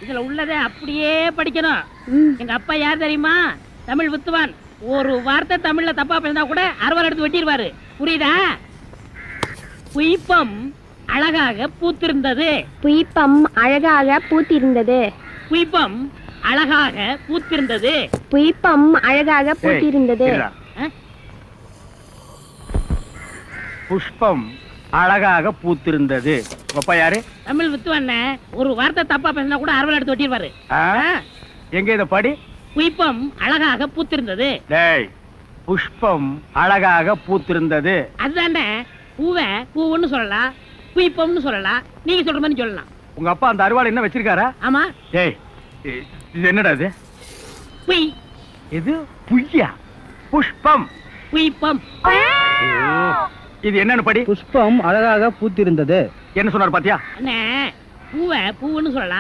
இதுல உள்ளதை அப்படியே படிக்கணும். எங்க அப்பா யார் தெரியுமா? தமிழ் வித்துவான். ஒரு வார்த்தை தமிழ்ல தப்பா பேசினா கூட அறுவாள் எடுத்து வெட்டிடுவாரு. புரியுதா? புய்பம் அழகாக பூத்திருந்தது. புய்பம் அழகாக பூத்திருந்தது. புய்பம் அழகாக பூத்திருந்தது. புய்பம் அழகாக பூத்திருந்தது. புஷ்பம் அழகாக பூத்திருந்தது. அப்பா யாரு? தமிழ் வித்துவான். ஒரு வார்த்தை தப்பா பேசினா கூட அறுவாள் எடுத்து வெட்டிடுவாரு. எங்க இத படி. புய்பம் அழகாக பூத்திருந்தது. டேய், புஷ்பம் அழகாக பூத்திருந்தது. அதுதானே. பூவை பூவுன்னு சொல்லலாம், புய்பம்னு சொல்லலாம். நீங்க சொல்ற மாதிரி சொல்லலாம். உங்க அப்பா அந்த அருவாள் என்ன வச்சிருக்காரா? ஆமா. டேய், இது என்னடா இது? புய். இது புய்யா? புஷ்பம். புய்பம். இது என்னன்னு படி. புஷ்பம் அழகாக பூத்திருந்தது. என்ன சொன்னார் பாத்தியா? அண்ணே, பூவை பூவுன்னு சொல்லலாம்,